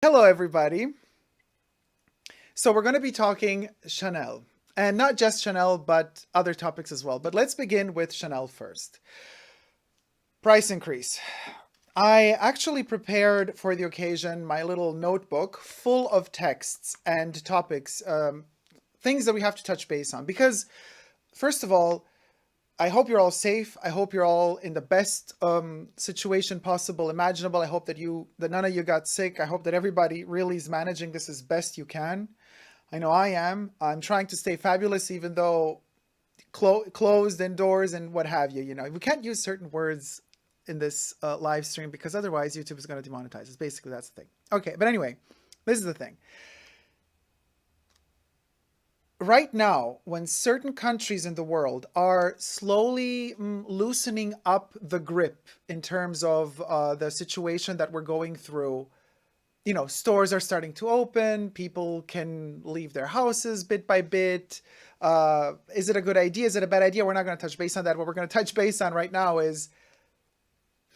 Hello, everybody. So we're going to be talking Chanel, and not just Chanel, but other topics as well. But let's begin with Chanel first. Price increase. I actually prepared for the occasion my little notebook full of texts and topics, things that we have to touch base on. Because, first of all, I hope you're all safe. I hope you're all in the best situation possible, imaginable. I hope that none of you got sick. I hope that everybody really is managing this as best you can. I know I am. I'm trying to stay fabulous, even though closed indoors and what have you. You know, we can't use certain words in this live stream because otherwise YouTube is going to demonetize us. Basically, that's the thing. Okay, but anyway, this is the thing. Right now, when certain countries in the world are slowly loosening up the grip in terms of the situation that we're going through, you know, stores are starting to open, people can leave their houses bit by bit. Is it a good idea? Is it a bad idea? We're not going to touch base on that. What we're going to touch base on right now is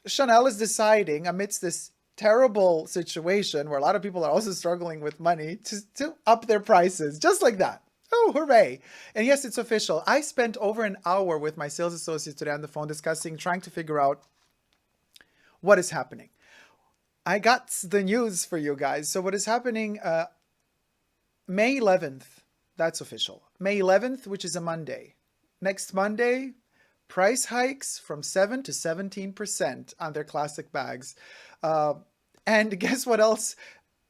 Chanel is deciding, amidst this terrible situation where a lot of people are also struggling with money, to up their prices just like that. Oh, hooray. And yes, it's official. I spent over an hour with my sales associate today on the phone discussing, trying to figure out what is happening. I got the news for you guys. So what is happening, May 11th, that's official. May 11th, which is a Monday. Next Monday, price hikes from 7 to 17% on their classic bags. And guess what else?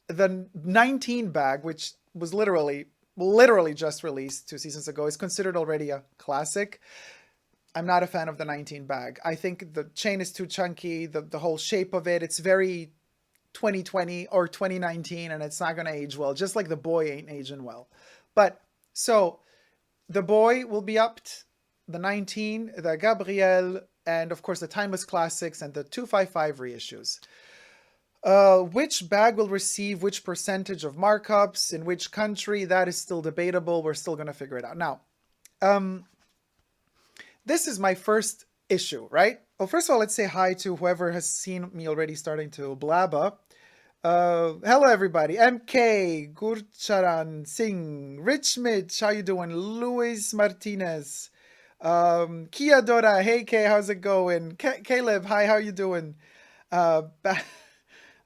The 19 bag, which was literally just released 2 seasons ago, is considered already a classic. I'm not a fan of the 19 bag. I think the chain is too chunky, the whole shape of it, it's very 2020 or 2019, and it's not going to age well, just like the boy ain't aging well. But so the boy will be upped, the 19, the Gabrielle, and of course the Timeless Classics and the 255 reissues. Which bag will receive which percentage of markups in which country, that is still debatable. We're still going to figure it out. Now, this is my first issue, right? Well, first of all, let's say hi to whoever has seen me already starting to blabba. Hello, everybody. MK, Gurcharan, Singh, Rich Mitch, how you doing? Luis Martinez, Kia Dora, hey Kay, how's it going? Caleb, hi, how you doing?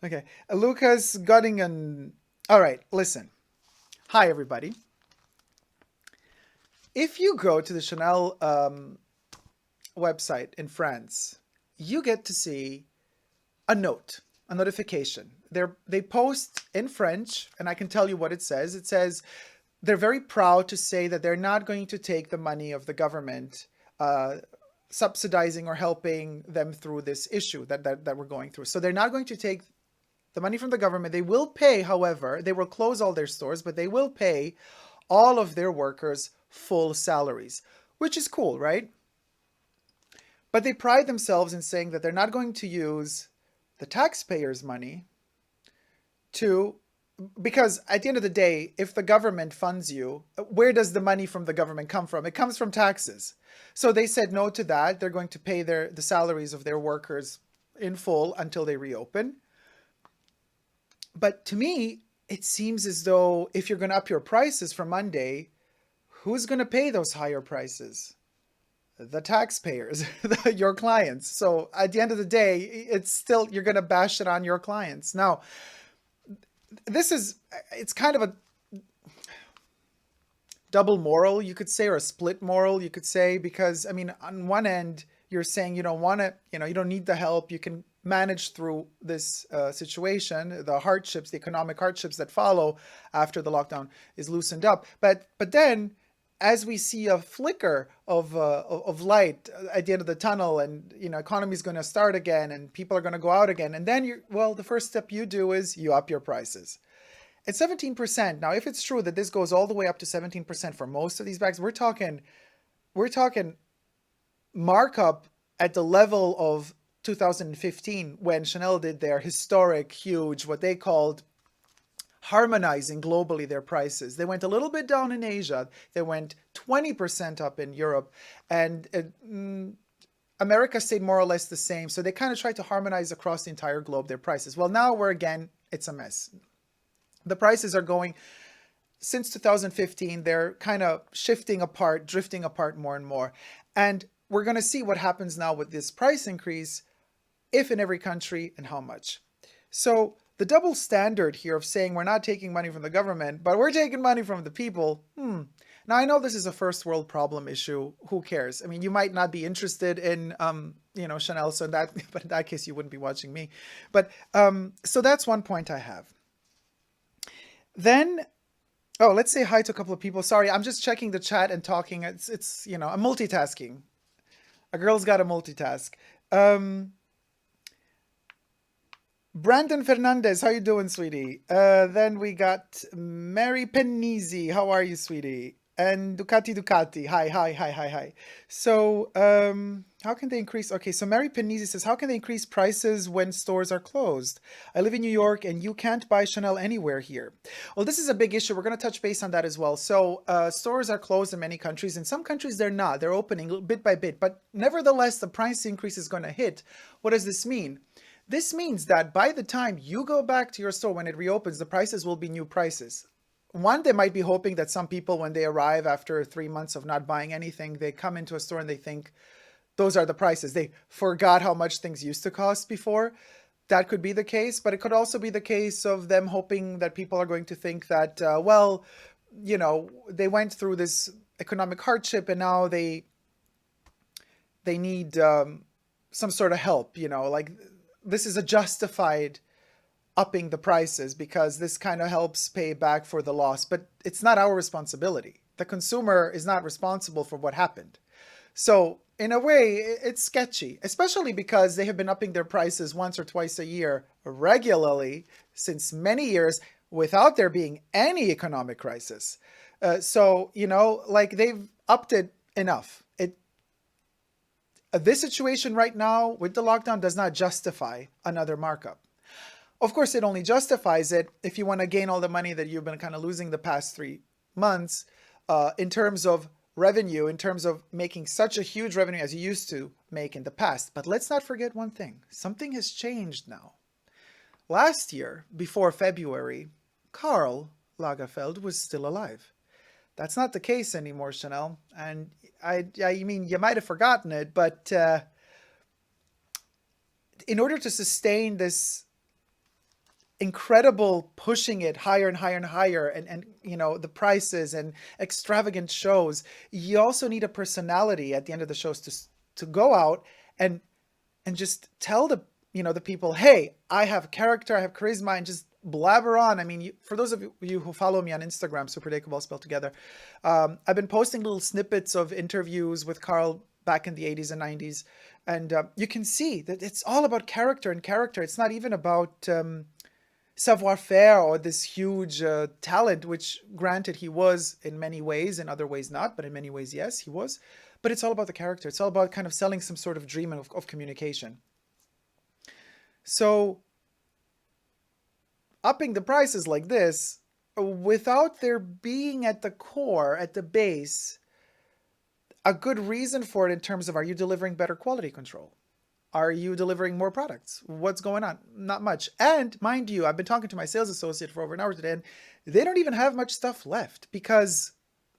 Okay, Lucas Goddingen. All right, listen. Hi, everybody. If you go to the Chanel website in France, you get to see a note, a notification. They post in French, and I can tell you what it says. It says they're very proud to say that they're not going to take the money of the government subsidizing or helping them through this issue that we're going through. So they're not going to take the money from the government. They will pay, however, they will close all their stores, but they will pay all of their workers full salaries, which is cool, right? But they pride themselves in saying that they're not going to use the taxpayers' money because at the end of the day, if the government funds you, where does the money from the government come from? It comes from taxes. So they said no to that. They're going to pay the salaries of their workers in full until they reopen. But to me, it seems as though if you're going to up your prices for Monday, who's going to pay those higher prices? The taxpayers, your clients. So at the end of the day, it's still, you're going to bash it on your clients. Now, it's kind of a double moral, you could say, or a split moral, you could say, because, I mean, on one end, you're saying you don't want to, you don't need the help. You can manage through this situation, the hardships, the economic hardships that follow after the lockdown is loosened up. But then, as we see a flicker of light at the end of the tunnel, and economy is going to start again, and people are going to go out again, and then the first step you do is you up your prices. At 17%. Now, if it's true that this goes all the way up to 17% for most of these bags, we're talking markup at the level of 2015 when Chanel did their historic, huge, what they called harmonizing globally their prices. They went a little bit down in Asia. They went 20% up in Europe, and America stayed more or less the same. So they kind of tried to harmonize across the entire globe their prices. Well, now it's a mess. The prices are going, since 2015, they're kind of shifting apart, drifting apart more and more. And we're going to see what happens now with this price increase, if in every country and how much. So the double standard here of saying we're not taking money from the government, but we're taking money from the people. Now, I know this is a first world problem issue. Who cares? I mean, you might not be interested in, Chanel, so but in that case, you wouldn't be watching me. But so that's one point I have. Then, oh, let's say hi to a couple of people. Sorry, I'm just checking the chat and talking. It's I'm multitasking. A girl's got to multitask. Brandon Fernandez, how you doing, sweetie? Then we got Mary Penisi. How are you, sweetie? And Ducati. Hi. So, how can they increase? Okay, so Mary Penisi says, how can they increase prices when stores are closed? I live in New York and you can't buy Chanel anywhere here. Well, this is a big issue. We're going to touch base on that as well. So, stores are closed in many countries. In some countries, they're not. They're opening bit by bit. But nevertheless, the price increase is going to hit. What does this mean? This means that by the time you go back to your store when it reopens, the prices will be new prices. One, they might be hoping that some people, when they arrive after 3 months of not buying anything, they come into a store and they think those are the prices. They forgot how much things used to cost before. That could be the case, but it could also be the case of them hoping that people are going to think that, they went through this economic hardship and now they need some sort of help, like this is a justified upping the prices because this kind of helps pay back for the loss, but it's not our responsibility. The consumer is not responsible for what happened. So in a way, it's sketchy, especially because they have been upping their prices once or twice a year regularly since many years without there being any economic crisis. They've upped it enough. This situation right now with the lockdown does not justify another markup. Of course, it only justifies it if you want to gain all the money that you've been kind of losing the past 3 months in terms of revenue, in terms of making such a huge revenue as you used to make in the past. But let's not forget one thing. Something has changed now. Last year, before February, Karl Lagerfeld was still alive. That's not the case anymore, Chanel. And I mean, you might have forgotten it, but in order to sustain this incredible pushing it higher and higher and higher and the prices and extravagant shows, you also need a personality at the end of the shows to go out and just tell the people, hey, I have character, I have charisma, and just blabber on. I mean, for those of you who follow me on Instagram, SUPERDACOB all spelled together, I've been posting little snippets of interviews with Karl back in the 80s and 90s, and you can see that it's all about character and character. It's not even about savoir-faire or this huge talent, which granted he was in many ways, in other ways not, but in many ways yes, he was. But it's all about the character. It's all about kind of selling some sort of dream of communication. So upping the prices like this, without there being at the core, at the base, a good reason for it in terms of, are you delivering better quality control? Are you delivering more products? What's going on? Not much. And mind you, I've been talking to my sales associate for over an hour today, and they don't even have much stuff left because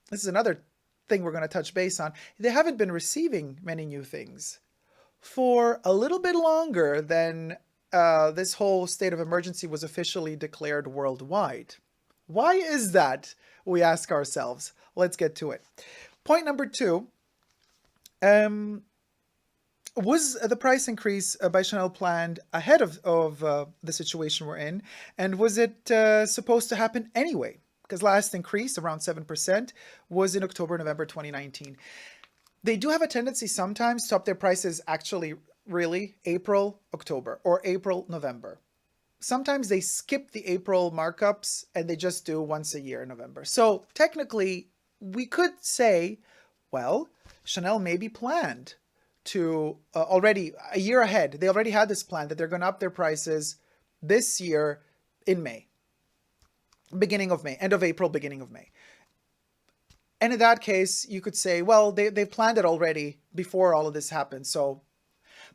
this is another thing we're going to touch base on. They haven't been receiving many new things for a little bit longer than this whole state of emergency was officially declared worldwide. Why is that? We ask ourselves. Let's get to it. Point number 2. Was the price increase by Chanel planned ahead of the situation we're in? And was it supposed to happen anyway? Because last increase, around 7%, was in October, November 2019. They do have a tendency sometimes to up their prices actually really April, October, or April, November. Sometimes they skip the April markups and they just do once a year in November. So technically, we could say, well, Chanel maybe planned to already a year ahead. They already had this plan that they're going to up their prices this year in May, beginning of May, end of April, beginning of May. And in that case, you could say, well, they've planned it already before all of this happened. So,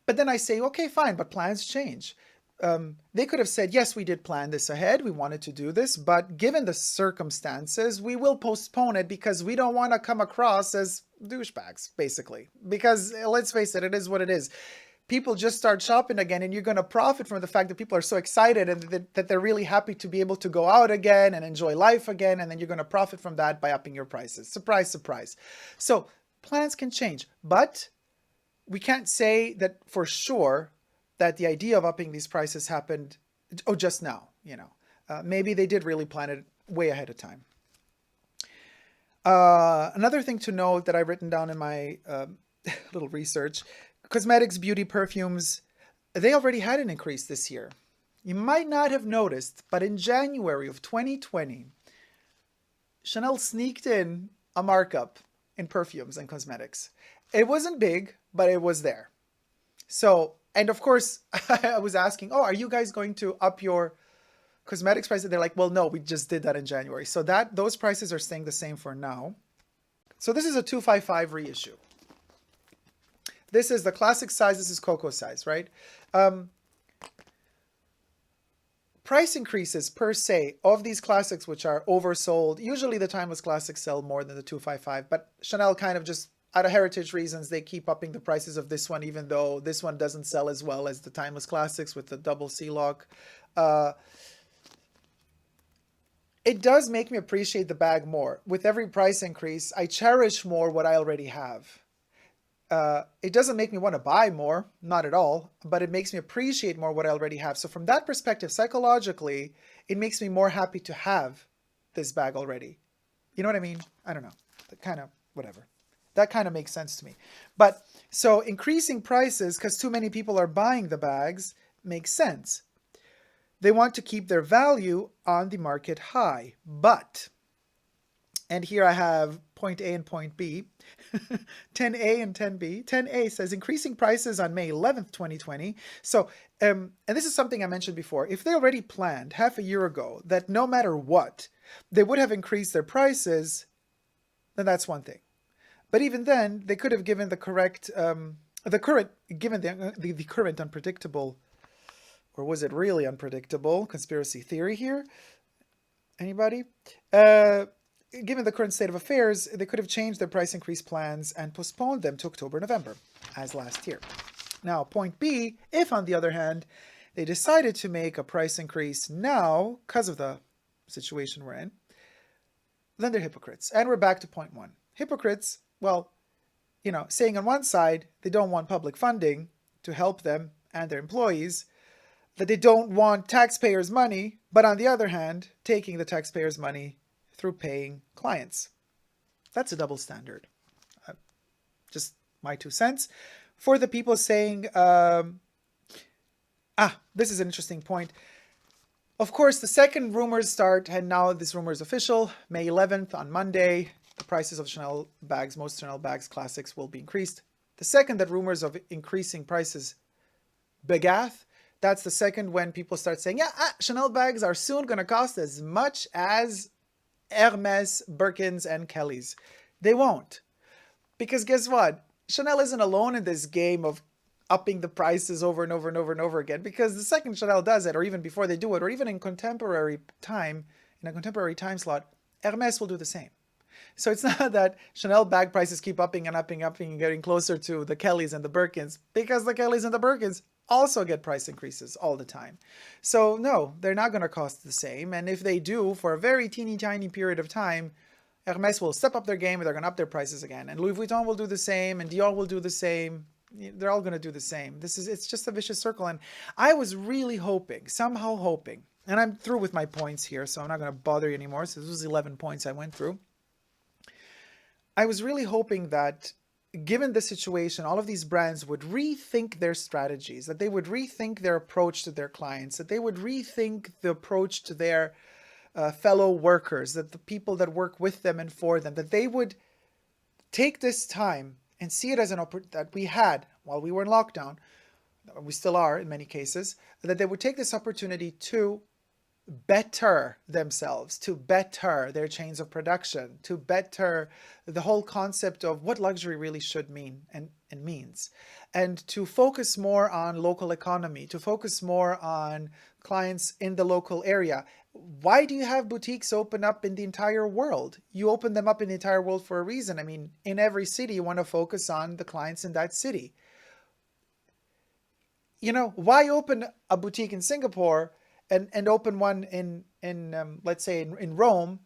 but then I say, okay, fine, but plans change. they could have said, yes, we did plan this ahead. We wanted to do this, but given the circumstances, we will postpone it because we don't want to come across as douchebags, basically. Because let's face it is what it is. People just start shopping again, and you're going to profit from the fact that people are so excited and that they're really happy to be able to go out again and enjoy life again. And then you're going to profit from that by upping your prices. Surprise, surprise. So plans can change, but we can't say that for sure that the idea of upping these prices happened, just now, maybe they did really plan it way ahead of time. Another thing to note that I've written down in my little research, cosmetics, beauty, perfumes, they already had an increase this year. You might not have noticed, but in January of 2020, Chanel sneaked in a markup in perfumes and cosmetics. It wasn't big, but it was there. So, and of course, I was asking, are you guys going to up your cosmetics prices? They're like, well, no, we just did that in January. So those prices are staying the same for now. So this is a 255 reissue. This is the classic size. This is Coco size, right? Price increases per se of these classics, which are oversold. Usually the timeless classics sell more than the 255, but Chanel kind of just, out of heritage reasons, they keep upping the prices of this one, even though this one doesn't sell as well as the timeless classics with the double C lock. It does make me appreciate the bag more. With every price increase, I cherish more what I already have. It doesn't make me want to buy more, not at all, but it makes me appreciate more what I already have. So from that perspective, psychologically, it makes me more happy to have this bag already. You know what I mean? I don't know. Kind of, whatever. That kind of makes sense to me. But so increasing prices because too many people are buying the bags makes sense. They want to keep their value on the market high. But, and here I have point A and point B, 10A and 10B. 10A says increasing prices on May 11th, 2020. So, and this is something I mentioned before. If they already planned half a year ago that no matter what, they would have increased their prices, then that's one thing. But even then, they could have given the correct, the current unpredictable, or was it really unpredictable, conspiracy theory here? Anybody? Given the current state of affairs, they could have changed their price increase plans and postponed them to October, November, as last year. Now, point B, if on the other hand, they decided to make a price increase now, because of the situation we're in, then they're hypocrites. And we're back to point one. Hypocrites, well, saying on one side, they don't want public funding to help them and their employees, that they don't want taxpayers' money, but on the other hand, taking the taxpayers' money through paying clients. That's a double standard. Just my 2 cents. For the people saying, this is an interesting point. Of course, the second rumors start, and now this rumor is official. May 11th on Monday, the prices of Chanel bags, most Chanel bags classics will be increased. The second that rumors of increasing prices begath, that's the second when people start saying, Chanel bags are soon going to cost as much as Hermes, Birkins, and Kellys. They won't. Because guess what? Chanel isn't alone in this game of upping the prices over and over and over and over again. Because the second Chanel does it, or even before they do it, or even in a contemporary time slot, Hermes will do the same. So it's not that Chanel bag prices keep upping and upping and getting closer to the Kellys and the Birkins, because the Kellys and the Birkins also get price increases all the time. So no, they're not going to cost the same. And if they do, for a very teeny tiny period of time, Hermes will step up their game and they're going to up their prices again. And Louis Vuitton will do the same, and Dior will do the same. They're all going to do the same. It's just a vicious circle. And I was really somehow hoping, and I'm through with my points here, so I'm not going to bother you anymore. So this was 11 points I went through. I was really hoping that given the situation, all of these brands would rethink their strategies, that they would rethink their approach to their clients, that they would rethink the approach to their fellow workers, that the people that work with them and for them, that they would take this time and see it as an opportunity that we had while we were in lockdown, we still are in many cases, that they would take this opportunity to better themselves, to better their chains of production, to better the whole concept of what luxury really should mean and means, and to focus more on local economy, to focus more on clients in the local area. Why do you have boutiques open up in the entire world? You open them up in the entire world for a reason. I mean, in every city, you want to focus on the clients in that city. You know, why open a boutique in Singapore and open one in let's say in Rome,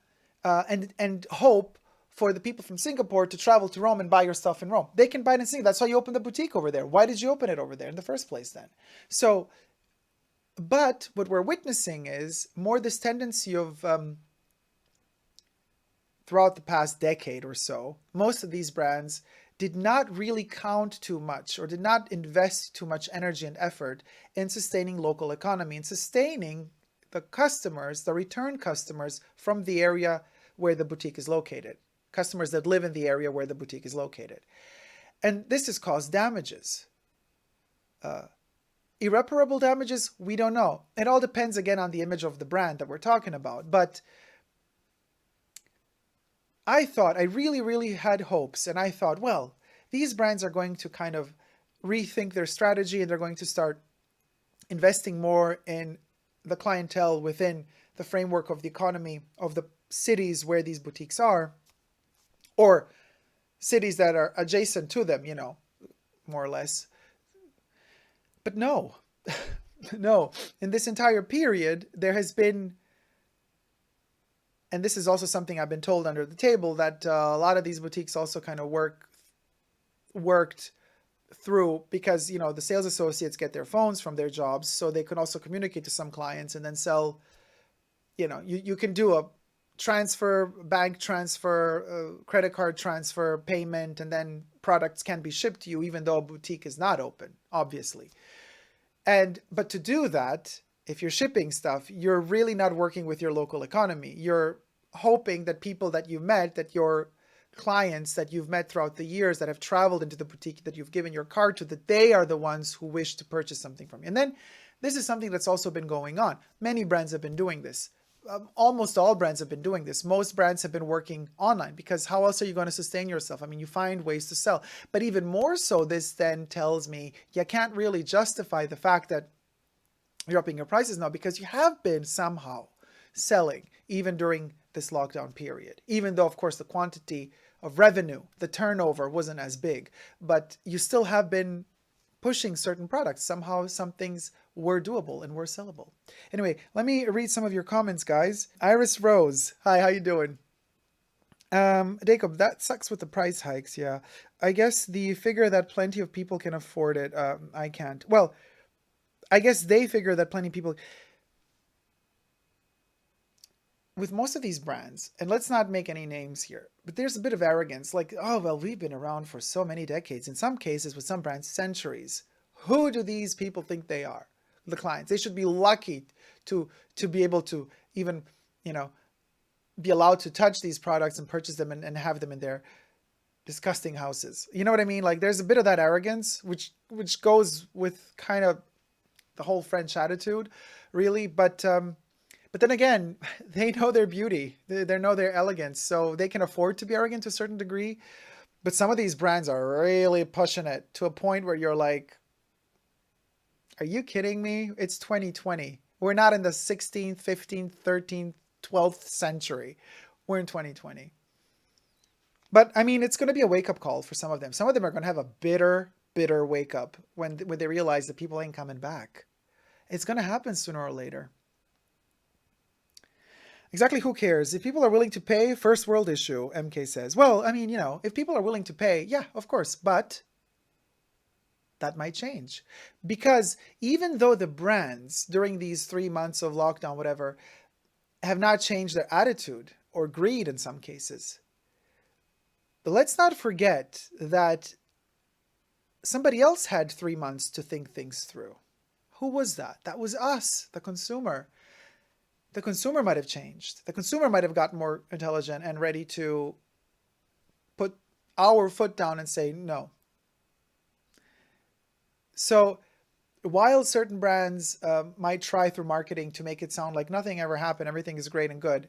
and hope for the people from Singapore to travel to Rome and buy your stuff in Rome? They can buy it in Singapore. That's why you opened the boutique over there. Why did you open it over there in the first place then? So, but what we're witnessing is more this tendency of throughout the past decade or so, most of these brands did not really count too much or did not invest too much energy and effort in sustaining local economy and sustaining the customers, the return customers from the area where the boutique is located, customers that live in the area where the boutique is located. And this has caused damages. Irreparable damages, we don't know. It all depends again on the image of the brand that we're talking about. But I really, really had hopes, and I thought, well, these brands are going to kind of rethink their strategy and they're going to start investing more in the clientele within the framework of the economy of the cities where these boutiques are, or cities that are adjacent to them, you know, more or less. But no, no, in this entire period, there has been, and this is also something I've been told under the table, that a lot of these boutiques also kind of worked through, because, you know, the sales associates get their phones from their jobs, so they can also communicate to some clients and then sell, you know, you can do a transfer, bank transfer, credit card transfer, payment, and then products can be shipped to you even though a boutique is not open, obviously. But to do that, if you're shipping stuff, you're really not working with your local economy. You're hoping that people that you met, that your clients that you've met throughout the years that have traveled into the boutique that you've given your card to, that they are the ones who wish to purchase something from you. And then this is something that's also been going on. Many brands have been doing this. Almost all brands have been doing this. Most brands have been working online, because how else are you going to sustain yourself? I mean, you find ways to sell. But even more so, this then tells me you can't really justify the fact that you're upping your prices now, because you have been somehow selling even during this lockdown period, even though, of course, the quantity of revenue, the turnover wasn't as big, but you still have been pushing certain products. Somehow some things were doable and were sellable. Anyway, let me read some of your comments, guys. Iris Rose, hi, how you doing? Dacob, that sucks with the price hikes. Yeah, I guess the figure that plenty of people can afford it. I can't. Well, I guess they figure that plenty of people, with most of these brands, and let's not make any names here, but there's a bit of arrogance, like, oh, well, we've been around for so many decades, in some cases with some brands, centuries. Who do these people think they are? The clients. They should be lucky to be able to even, you know, be allowed to touch these products and purchase them and have them in their disgusting houses. You know what I mean? Like, there's a bit of that arrogance, which goes with kind of the whole French attitude, really. But then again, they know their beauty. They know their elegance, so they can afford to be arrogant to a certain degree. But some of these brands are really pushing it to a point where you're like, are you kidding me? It's 2020. We're not in the 16th, 15th, 13th, 12th century. We're in 2020. But I mean, it's going to be a wake-up call for some of them. Some of them are going to have a bitter, bitter wake-up when they realize that people ain't coming back. It's going to happen sooner or later. Exactly, who cares? If people are willing to pay, first world issue, MK says. Well, I mean, you know, if people are willing to pay, yeah, of course, but that might change. Because even though the brands during these 3 months of lockdown, whatever, have not changed their attitude or greed in some cases, but let's not forget that somebody else had 3 months to think things through. Who was that? That was us, the consumer. The consumer might have changed. The consumer might have gotten more intelligent and ready to put our foot down and say no. So while certain brands might try through marketing to make it sound like nothing ever happened, everything is great and good,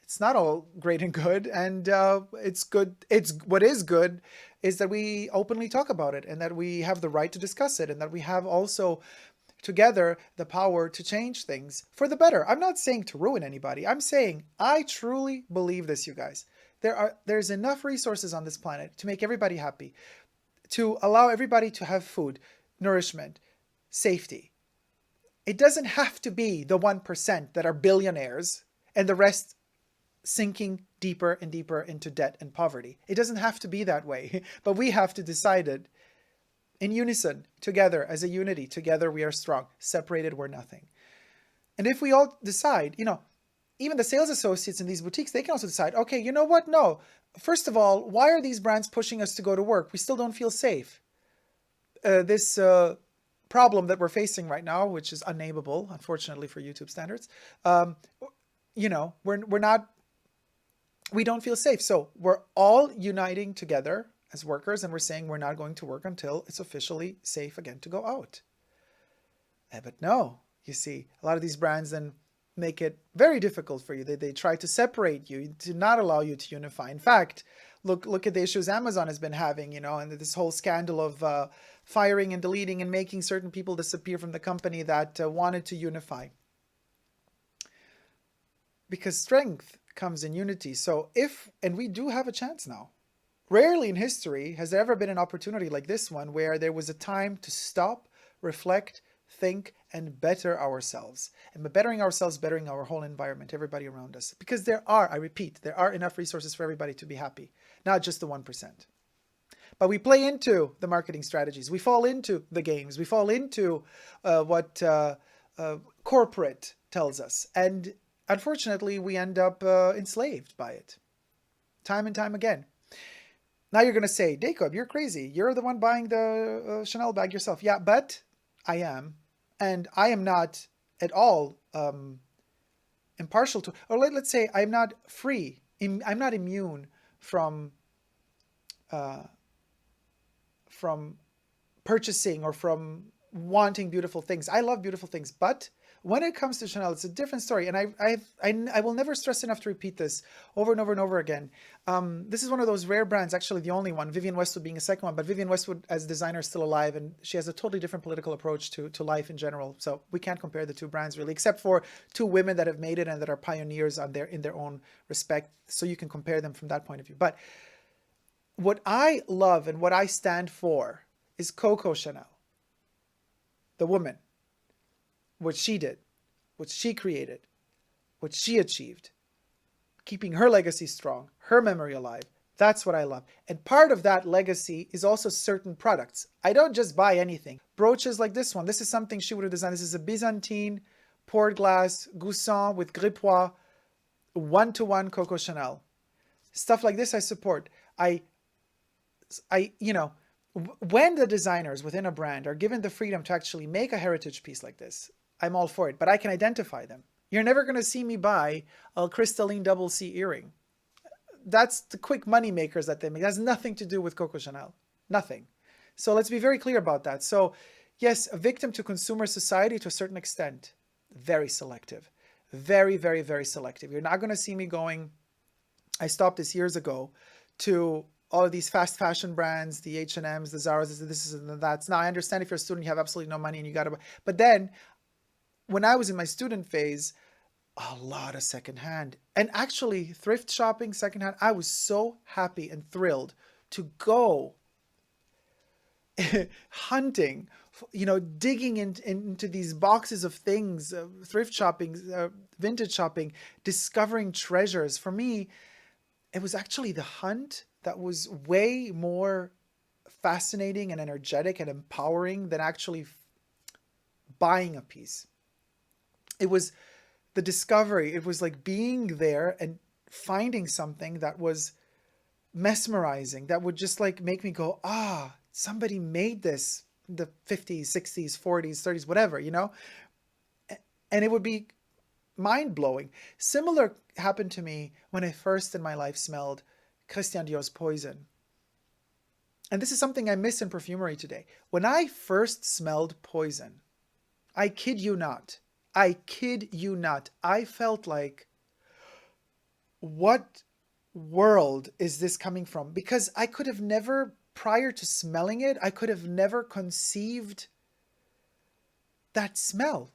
it's not all great and good. And it's good. What is good is that we openly talk about it, and that we have the right to discuss it, and that we have also together the power to change things for the better. I'm not saying to ruin anybody. I'm saying I truly believe this, you guys. There's enough resources on this planet to make everybody happy, to allow everybody to have food, nourishment, safety. It doesn't have to be the 1% that are billionaires and the rest sinking deeper and deeper into debt and poverty. It doesn't have to be that way, but we have to decide it in unison, together, as a unity. Together we are strong. Separated we're nothing. And if we all decide, even the sales associates in these boutiques, they can also decide, okay, you know what? No. First of all, why are these brands pushing us to go to work? We still don't feel safe. This problem that we're facing right now, which is unnameable, unfortunately for YouTube standards, we don't feel safe. So we're all uniting together as workers, and we're saying we're not going to work until it's officially safe again to go out. But no, you see, a lot of these brands then make it very difficult for you. They try to separate you, to not allow you to unify. In fact, look at the issues Amazon has been having, and this whole scandal of firing and deleting and making certain people disappear from the company that wanted to unify. Because strength comes in unity. So and we do have a chance now. Rarely in history has there ever been an opportunity like this one, where there was a time to stop, reflect, think, and better ourselves. And by bettering ourselves, bettering our whole environment, everybody around us. Because I repeat, there are enough resources for everybody to be happy, not just the 1%. But we play into the marketing strategies. We fall into the games. We fall into what corporate tells us. And unfortunately, we end up enslaved by it. Time and time again. Now you're going to say, Dacob, you're crazy. You're the one buying the Chanel bag yourself. Yeah, but I am. And I am not at all impartial to, or let's say I'm not free. I'm not immune from purchasing or from wanting beautiful things. I love beautiful things, but when it comes to Chanel, it's a different story. And I will never stress enough to repeat this over and over and over again. This is one of those rare brands, actually the only one, Vivienne Westwood being a second one, but Vivienne Westwood as designer is still alive, and she has a totally different political approach to life in general. So we can't compare the two brands really, except for two women that have made it and that are pioneers in their own respect. So you can compare them from that point of view. But what I love and what I stand for is Coco Chanel, the woman. What she did, what she created, what she achieved, keeping her legacy strong, her memory alive. That's what I love. And part of that legacy is also certain products. I don't just buy anything. Brooches like this one. This is something she would have designed. This is a Byzantine poured glass Goussan with Gripois, 1-to-1 Coco Chanel. Stuff like this I support. When the designers within a brand are given the freedom to actually make a heritage piece like this, I'm all for it, but I can identify them. You're never going to see me buy a crystalline double C earring. That's the quick money makers that they make. It has nothing to do with Coco Chanel. Nothing. So let's be very clear about that. So yes, a victim to consumer society to a certain extent. Very selective. Very, very, very selective. You're not going to see me going, I stopped this years ago, to all of these fast fashion brands, the H&Ms, the Zaras, this and that. Now I understand if you're a student, you have absolutely no money and you got to buy. But then when I was in my student phase, a lot of secondhand, and actually thrift shopping secondhand. I was so happy and thrilled to go hunting, digging into these boxes of things, thrift shopping, vintage shopping, discovering treasures. For me, it was actually the hunt that was way more fascinating and energetic and empowering than actually buying a piece. It was the discovery. It was like being there and finding something that was mesmerizing, that would just like make me go, somebody made this in the 50s, 60s, 40s, 30s, whatever, and it would be mind-blowing. Similar happened to me when I first in my life smelled Christian Dior's Poison. and this is something I miss in perfumery today. When I first smelled Poison, I kid you not, I kid you not, I felt like, what world is this coming from? Because I could have never, prior to smelling it, I could have never conceived that smell.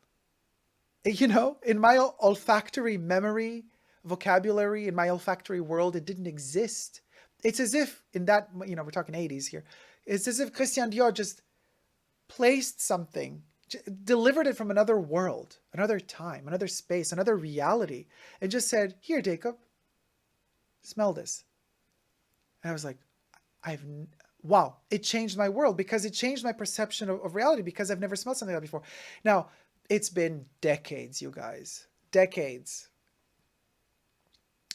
You know, in my olfactory memory, vocabulary, in my olfactory world, it didn't exist. It's as if in that, you know, we're talking 80s here. It's as if Christian Dior just placed something, delivered it from another world, another time, another space, another reality, and just said, here, Dacob, smell this. And I was like, wow, it changed my world, because it changed my perception of reality, because I've never smelled something like that before. Now, it's been decades, you guys, decades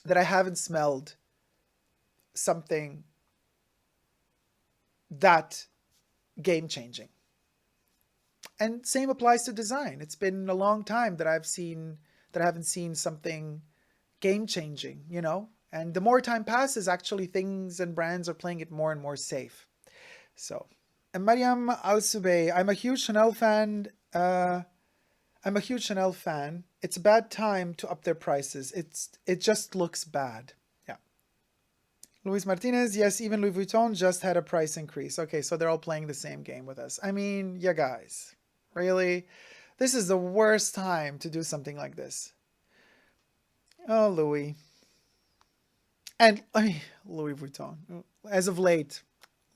that I haven't smelled something that game-changing. And same applies to design. It's been a long time that I haven't seen something game-changing, you know? And the more time passes, actually things and brands are playing it more and more safe. So, and Mariam Al-Subay, I'm a huge Chanel fan. It's a bad time to up their prices. It just looks bad. Yeah. Luis Martinez, yes, even Louis Vuitton just had a price increase. Okay, so they're all playing the same game with us. I mean, yeah, guys, really? This is the worst time to do something like this. Oh, Louis. And Louis Vuitton, as of late,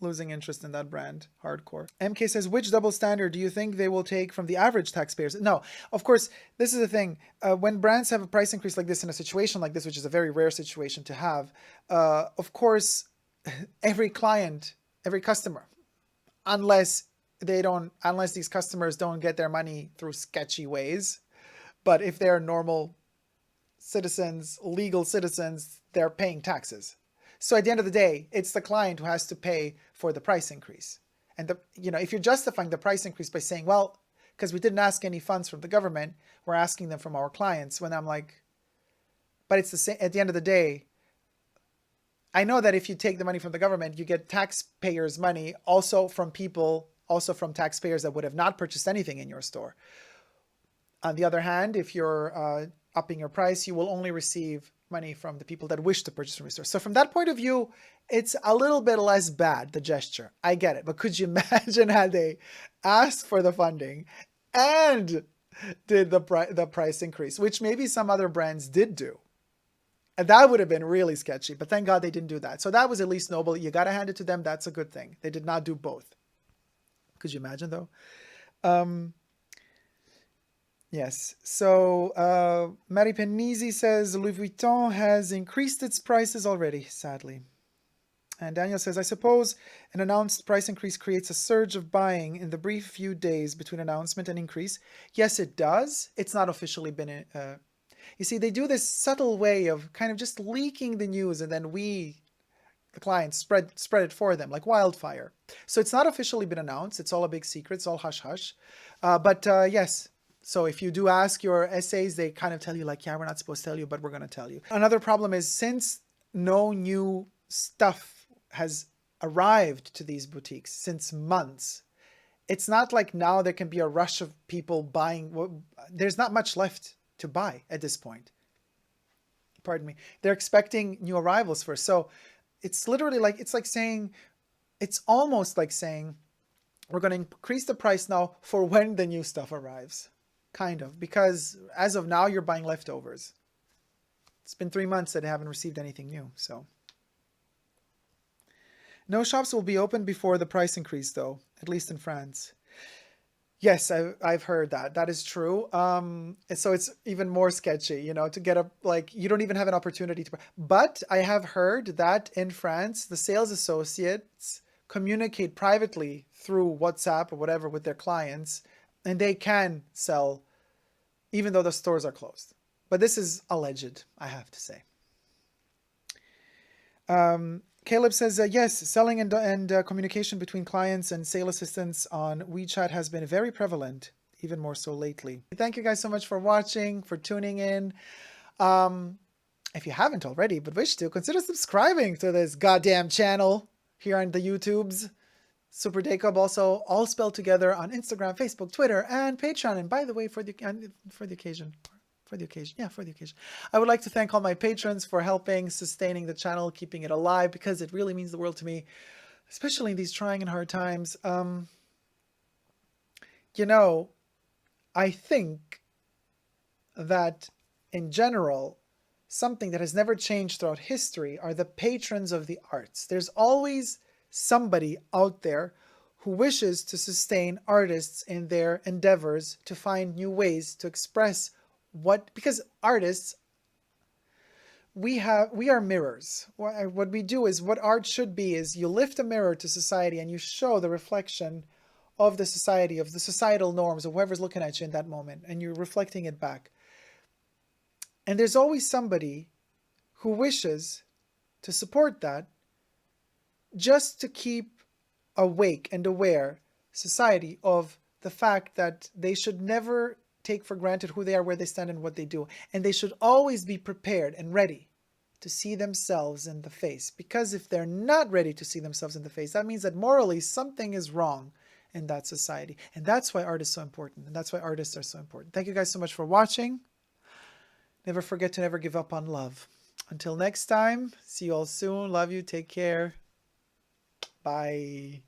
losing interest in that brand, hardcore. MK says, which double standard do you think they will take from the average taxpayers? No, of course, this is the thing. When brands have a price increase like this in a situation like this, which is a very rare situation to have, of course, every client, every customer, unless these customers don't get their money through sketchy ways, but if they're normal citizens, legal citizens, they're paying taxes. So at the end of the day, it's the client who has to pay for the price increase. And if you're justifying the price increase by saying, well, because we didn't ask any funds from the government, we're asking them from our clients, when I'm like, but it's the same. At the end of the day, I know that if you take the money from the government, you get taxpayers' money also from taxpayers that would have not purchased anything in your store. On the other hand, if you're upping your price, you will only receive money from the people that wish to purchase from your store. So from that point of view, it's a little bit less bad, the gesture. I get it. But could you imagine had they asked for the funding and did the price increase, which maybe some other brands did do? And that would have been really sketchy. But thank God they didn't do that. So that was at least noble. You got to hand it to them. That's a good thing. They did not do both. Could you imagine, though? Yes. So Marie Penisi says Louis Vuitton has increased its prices already, sadly. And Daniel says, I suppose an announced price increase creates a surge of buying in the brief few days between announcement and increase. Yes, it does. It's not officially been... you see, they do this subtle way of kind of just leaking the news, and then we, the clients, spread it for them like wildfire. So it's not officially been announced. It's all a big secret. It's all hush-hush. But yes... So if you do ask your essays, they kind of tell you like, yeah, we're not supposed to tell you, but we're going to tell you. Another problem is, since no new stuff has arrived to these boutiques since months, it's not like now there can be a rush of people buying. There's not much left to buy at this point. Pardon me. They're expecting new arrivals first. So it's literally like, it's almost like saying, we're going to increase the price now for when the new stuff arrives. Kind of, because as of now, you're buying leftovers. It's been 3 months that I haven't received anything new, so. No shops will be open before the price increase, though, at least in France. Yes, I've heard that. That is true. So it's even more sketchy, to get you don't even have an opportunity to. But I have heard that in France, the sales associates communicate privately through WhatsApp or whatever with their clients, and they can sell even though the stores are closed. But this is alleged, I have to say. Caleb says, yes, selling and communication between clients and sale assistants on WeChat has been very prevalent, even more so lately. Thank you guys so much for watching, for tuning in. If you haven't already but wish to, consider subscribing to this goddamn channel. here on the YouTubes. SUPERDACOB also all spelled together on Instagram, Facebook, Twitter, and Patreon. And by the way, for the occasion, I would like to thank all my patrons for helping sustaining the channel, keeping it alive, because it really means the world to me, especially in these trying and hard times. You know, I think that in general, something that has never changed throughout history are the patrons of the arts. There's always somebody out there who wishes to sustain artists in their endeavors to find new ways to express because artists, we are mirrors. What we do is, what art should be is, you lift a mirror to society and you show the reflection of the society, of the societal norms of whoever's looking at you in that moment, and you're reflecting it back. And there's always somebody who wishes to support that, just to keep awake and aware society of the fact that they should never take for granted who they are, where they stand, and what they do. And they should always be prepared and ready to see themselves in the face. Because if they're not ready to see themselves in the face, that means that morally something is wrong in that society. And that's why art is so important. And that's why artists are so important. Thank you guys so much for watching. Never forget to never give up on love. Until next time, see you all soon. Love you. Take care. Bye.